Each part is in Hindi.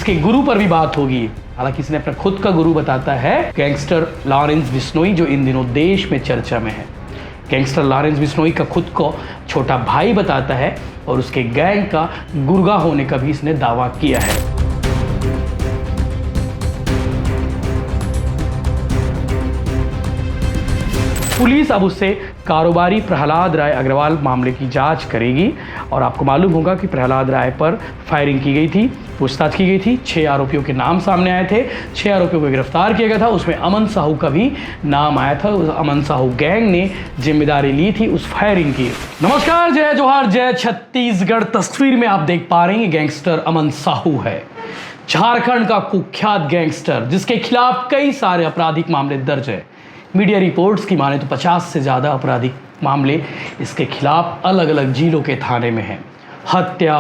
इसके गुरु पर भी बात होगी। हालांकि इसने अपना खुद का गुरु बताता है गैंगस्टर लॉरेंस बिश्नोई, जो इन दिनों देश में चर्चा में है। गैंगस्टर लॉरेंस बिश्नोई का खुद को छोटा भाई बताता है और उसके गैंग का गुर्गा होने का भी इसने दावा किया है। पुलिस अब उससे कारोबारी प्रहलाद राय अग्रवाल मामले की जांच करेगी और आपको मालूम होगा कि प्रहलाद राय पर फायरिंग की गई थी, पूछताछ की गई थी। 6 आरोपियों के नाम सामने आए थे, 6 आरोपियों को गिरफ्तार किया गया था। उसमें अमन साहू का भी नाम आया था। उस अमन साहू गैंग ने जिम्मेदारी ली थी उस फायरिंग की। नमस्कार, जय जोहार, जय छत्तीसगढ़। तस्वीर में आप देख पा रहे हैं गैंगस्टर अमन साहू है, झारखंड का कुख्यात गैंगस्टर जिसके खिलाफ कई सारे आपराधिक मामले दर्ज है। मीडिया रिपोर्ट्स की माने तो 50 से ज़्यादा आपराधिक मामले इसके खिलाफ अलग अलग जिलों के थाने में हैं। हत्या,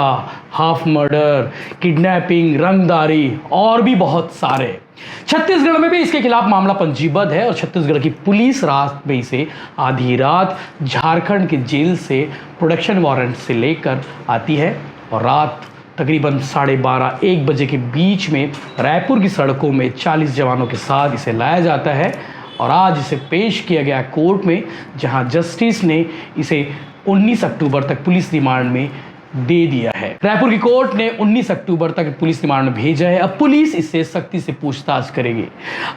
हाफ मर्डर, किडनैपिंग, रंगदारी और भी बहुत सारे। छत्तीसगढ़ में भी इसके खिलाफ मामला पंजीबद्ध है और छत्तीसगढ़ की पुलिस रात में इसे आधी रात झारखंड के जेल से प्रोडक्शन वारंट से लेकर आती है और रात तकरीबन 12:30-1 बजे के बीच में रायपुर की सड़कों में 40 जवानों के साथ इसे लाया जाता है और आज इसे पेश किया गया कोर्ट में, जहां जस्टिस ने इसे 19 अक्टूबर तक पुलिस रिमांड में दे दिया है। रायपुर की कोर्ट ने 19 अक्टूबर तक पुलिस रिमांड में भेजा है। अब पुलिस इससे सख्ती से पूछताछ करेगी।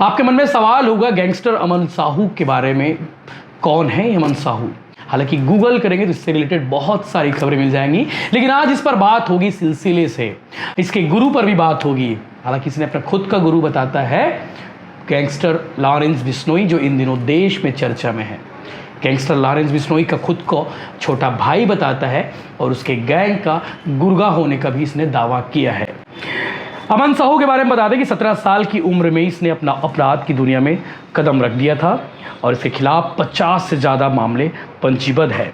आपके मन में सवाल होगा गैंगस्टर अमन साहू के बारे में, कौन है अमन साहू? हालांकि गूगल करेंगे तो इससे रिलेटेड बहुत सारी खबरें मिल जाएंगी, लेकिन आज इस पर बात होगी सिलसिले से। इसके गुरु पर भी बात होगी। हालांकि इसने अपना खुद का गुरु बताता है गैंगस्टर लॉरेंस बिश्नोई, जो इन दिनों देश में चर्चा में है। गैंगस्टर लॉरेंस बिश्नोई का खुद को छोटा भाई बताता है और उसके गैंग का गुर्गा होने का भी इसने दावा किया है। अमन साहू के बारे में बता दें कि 17 साल की उम्र में इसने अपना अपराध की दुनिया में कदम रख दिया था और इसके खिलाफ 50 से ज़्यादा मामले पंजीबद्ध है।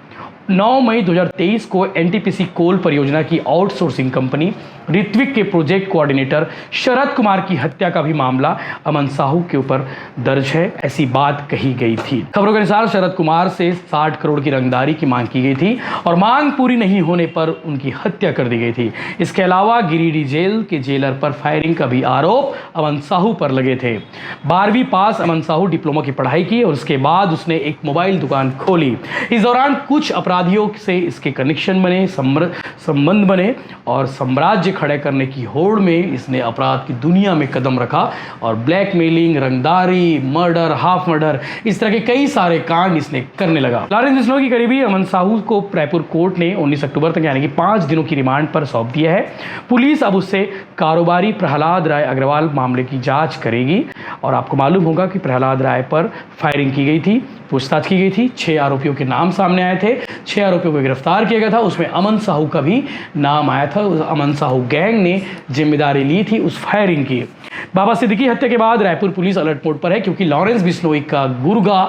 9 मई 2023 को एनटीपीसी कोल परियोजना की आउटसोर्सिंग कंपनी ऋत्विक के प्रोजेक्ट कोऑर्डिनेटर शरद कुमार की हत्या का भी मामला अमन साहू के ऊपर दर्ज है, ऐसी बात कही गई थी। खबरों के अनुसार शरद कुमार से 60 करोड़ की रंगदारी की मांग की गई थी और मांग पूरी नहीं होने पर उनकी हत्या कर दी गई थी। इसके अलावा गिरिडीह जेल के जेलर पर फायरिंग का भी आरोप अमन साहू पर लगे थे। 12वीं पास अमन साहू डिप्लोमा की पढ़ाई की और उसके बाद उसने एक मोबाइल दुकान खोली। इस दौरान कुछ अपराधियों से इसके कनेक्शन बने, संबंध बने और साम्राज्य खड़े करने की होड़ में इसने अपराध की दुनिया में कदम रखा और ब्लैकमेलिंग, रंगदारी, मर्डर, हाफ मर्डर, इस तरह के कई सारे कांड इसने करने लगा। लॉरेंस बिश्नोई की करीबी अमन साहू को रायपुर कोर्ट ने 19 अक्टूबर तक यानी कि 5 दिनों की रिमांड पर सौंप दिया है। पुलिस अब उससे कारोबारी प्रहलाद राय अग्रवाल मामले की जांच करेगी और आपको मालूम होगा कि प्रहलाद राय पर फायरिंग की गई थी, पूछताछ की गई थी। 6 आरोपियों के नाम सामने आए थे, 6 आरोपियों को गिरफ्तार किया गया था। उसमें अमन साहू का भी नाम आया था। उस अमन साहू गैंग ने जिम्मेदारी ली थी उस फायरिंग की। बाबा सिद्दीकी हत्या के बाद रायपुर पुलिस अलर्ट मोड पर है, क्योंकि लॉरेंस बिश्नोई का गुर्गा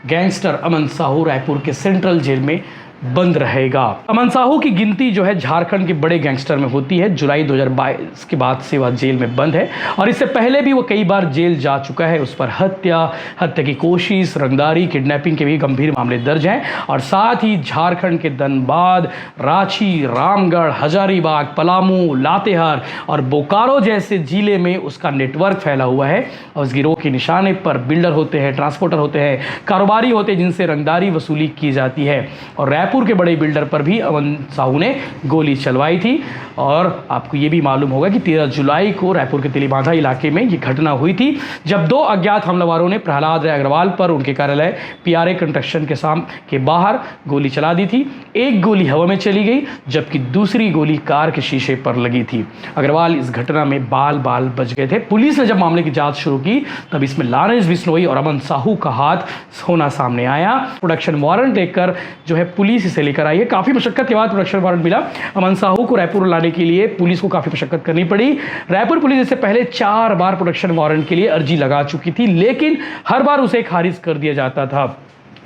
गैंगस्टर अमन साहू रायपुर के सेंट्रल जेल में बंद रहेगा। अमन साहू की गिनती जो है झारखंड के बड़े गैंगस्टर में होती है। जुलाई 2022 के बाद से वह जेल में बंद है और इससे पहले भी वो कई बार जेल जा चुका है। उस पर हत्या की कोशिश, रंगदारी, किडनैपिंग के भी गंभीर मामले दर्ज हैं और साथ ही झारखंड के धनबाद, रांची, रामगढ़, हजारीबाग, पलामू, लातेहार और बोकारो जैसे जिले में उसका नेटवर्क फैला हुआ है और उस गिरोह के निशाने पर बिल्डर होते हैं, ट्रांसपोर्टर होते हैं, कारोबारी होते हैं जिनसे रंगदारी वसूली की जाती है। और रायपुर के बड़े बिल्डर पर भी अमन साहू ने गोली चलवाई थी। और आपको ये भी मालूम होगा कि 13 जुलाई को रायपुर के तिलीबांधा इलाके में ये घटना हुई थी, जब 2 अज्ञात हमलावरों ने प्रहलाद राय अग्रवाल पर उनके कार्यालय पीआरए कंस्ट्रक्शन के बाहर गोली चला दी थी। एक गोली हवा में चली गई जबकि दूसरी गोली कार के शीशे पर लगी थी। अग्रवाल इस घटना में बाल बच गए थे। पुलिस ने जब मामले की जांच शुरू की तब इसमें लॉरेंस बिश्नोई और अमन साहू का हाथ होना सामने आया। प्रोडक्शन वारंट लेकर जो है पुलिस इसे लेकर आई है। काफी मशक्कत के बाद प्रोडक्शन वारंट मिला। अमन साहू को रायपुर लाने के लिए पुलिस को काफी मशक्कत करनी पड़ी। रायपुर पुलिस इससे पहले 4 बार प्रोडक्शन वारंट के लिए अर्जी लगा चुकी थी, लेकिन हर बार उसे खारिज कर दिया जाता था।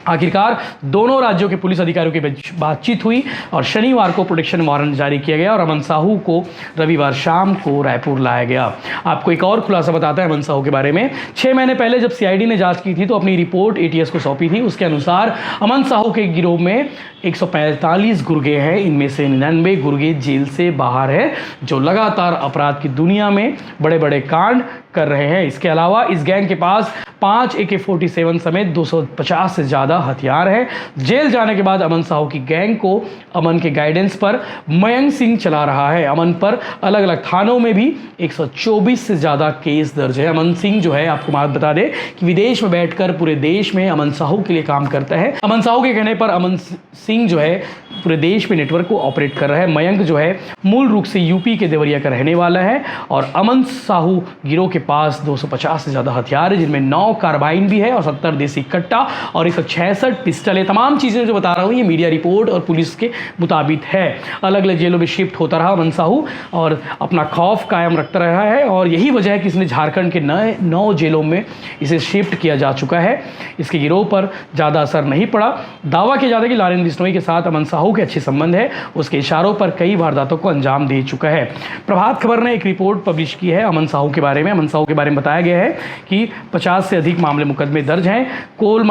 आखिरकार दोनों राज्यों के पुलिस अधिकारियों के बीच बातचीत हुई और शनिवार को प्रोटेक्शन वारंट जारी किया गया और अमन साहू को रविवार शाम को रायपुर लाया गया। आपको एक और खुलासा बताता है अमन साहू के बारे में। 6 महीने पहले जब सीआईडी ने जांच की थी तो अपनी रिपोर्ट एटीएस को सौंपी थी। उसके अनुसार अमन साहू के गिरोह में 145 गुर्गे हैं। इनमें से 99 गुर्गे जेल से बाहर है, जो लगातार अपराध की दुनिया में बड़े बड़े कांड कर रहे हैं। इसके अलावा इस गैंग के पास 5 AK-47 समेत 250 से ज़्यादा हथियार हैं। जेल जाने के बाद अमन साहू की गैंग को अमन के गाइडेंस पर मयंक सिंह चला रहा है। अमन पर अलग अलग थानों में भी 124 से ज़्यादा केस दर्ज है। अमन सिंह जो है, आपको बात बता दें कि विदेश में बैठकर पूरे देश में अमन साहू के लिए काम करता है। अमन साहू के कहने पर अमन सिंह जो है पूरे देश में नेटवर्क को ऑपरेट कर रहा है। मयंक जो है मूल रूप से यूपी के देवरिया का रहने वाला है और अमन साहू गिरोह के पास 250 से ज़्यादा हथियार है, जिनमें 9 कार्बाइन भी है और 70 देसी कट्टा और 166 पिस्टल है। तमाम चीज़ें जो बता रहा हूँ ये मीडिया रिपोर्ट और पुलिस के मुताबिक है। अलग अलग जेलों में शिफ्ट होता रहा अमन साहू और अपना खौफ कायम रखता रहा है और यही वजह है कि इसने झारखंड के 9 जेलों में इसे शिफ्ट किया जा चुका है। इसके गिरोह पर ज़्यादा असर नहीं पड़ा। दावा किया जाता है कि लॉरेंस बिश्नोई के साथ अमन साहू के अच्छे संबंध है। उसके इशारों पर कई वारदातों को अंजाम दे चुका है। प्रभात खबर ने एक रिपोर्ट पब्लिश की है अमन साहू के बारे में। अमन साहू के बारे में बताया गया है कि 50 से अधिक मामले मुकदमे दर्ज हैं। कोल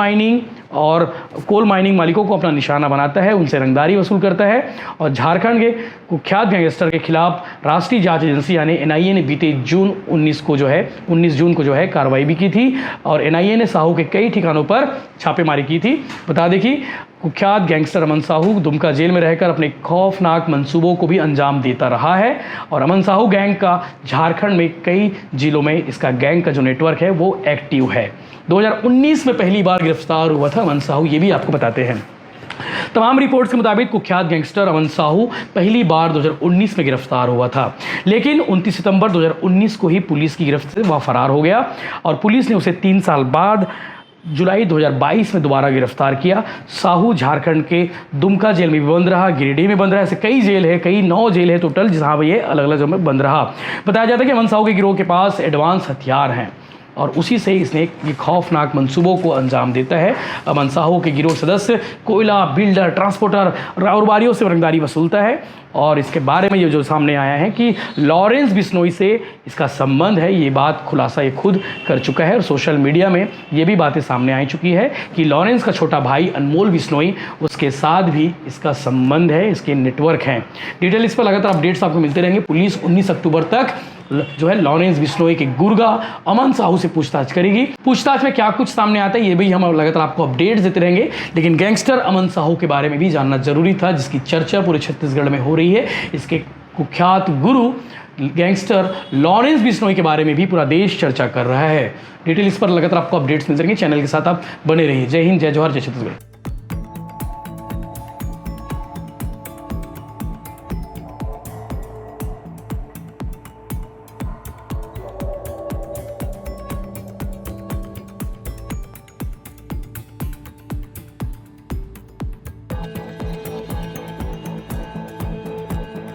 माइनिंग मालिकों को अपना निशाना बनाता है, उनसे रंगदारी वसूल करता है और झारखंड के कुख्यात गैंगस्टर के खिलाफ राष्ट्रीय जांच एजेंसी यानी एनआईए ने बीते 19 जून को जो है कार्रवाई भी की थी और एनआईए ने साहू के कई ठिकानों पर छापेमारी की थी। बता दें कि कुख्यात गैंगस्टर अमन साहू दुमका जेल में रहकर अपने खौफनाक मंसूबों को भी अंजाम देता रहा है और अमन साहू गैंग का झारखंड में कई जिलों में इसका गैंग का जो नेटवर्क है वो एक्टिव है। 2019 में पहली बार गिरफ्तार हुआ था अमन साहू, ये भी आपको बताते हैं। तमाम रिपोर्ट्स के मुताबिक कुख्यात गैंगस्टर अमन साहू पहली बार 2019 में गिरफ्तार हुआ था, लेकिन 29 सितंबर 2019 को ही पुलिस की गिरफ्त से वह फरार हो गया और पुलिस ने उसे 3 साल बाद जुलाई 2022 में दोबारा गिरफ्तार किया। साहू झारखंड के दुमका जेल में भी बंद रहा, गिरिडीह में बंद रहा। ऐसे कई जेल है, कई 9 जेल है टोटल जहाँ ये अलग अलग जगह में बंद रहा। बताया जाता है कि अमन साहू के गिरोह के पास एडवांस हथियार हैं और उसी से इसने ये खौफनाक मंसूबों को अंजाम देता है। अमन साहू के गिरोह सदस्य कोयला, बिल्डर, ट्रांसपोर्टर, राउरबारियों से रंगदारी वसूलता है और इसके बारे में ये जो सामने आया है कि लॉरेंस बिश्नोई से इसका संबंध है, ये बात खुलासा ये खुद कर चुका है और सोशल मीडिया में ये भी बातें सामने आ चुकी है कि लॉरेंस का छोटा भाई अनमोल बिश्नोई, उसके साथ भी इसका संबंध है, इसके नेटवर्क हैं। डिटेल इस पर लगातार अपडेट्स आपको मिलते रहेंगे। पुलिस 19 अक्टूबर तक जो है लॉरेंस बिश्नोई के गुर्गा अमन साहू से पूछताछ करेगी। पूछताछ में क्या कुछ सामने आता है ये भी हम लगातार आपको अपडेट्स देते रहेंगे, लेकिन गैंगस्टर अमन साहू के बारे में भी जानना जरूरी था, जिसकी चर्चा पूरे छत्तीसगढ़ में हो रही है। इसके कुख्यात गुरु गैंगस्टर लॉरेंस बिश्नोई के बारे में भी पूरा देश चर्चा कर रहा है। डिटेल इस पर लगातार आपको अपडेट्स मिलते रहेंगे। चैनल के साथ आप बने रहिए। जय हिंद, जय जवाहर, जय छत्तीसगढ़।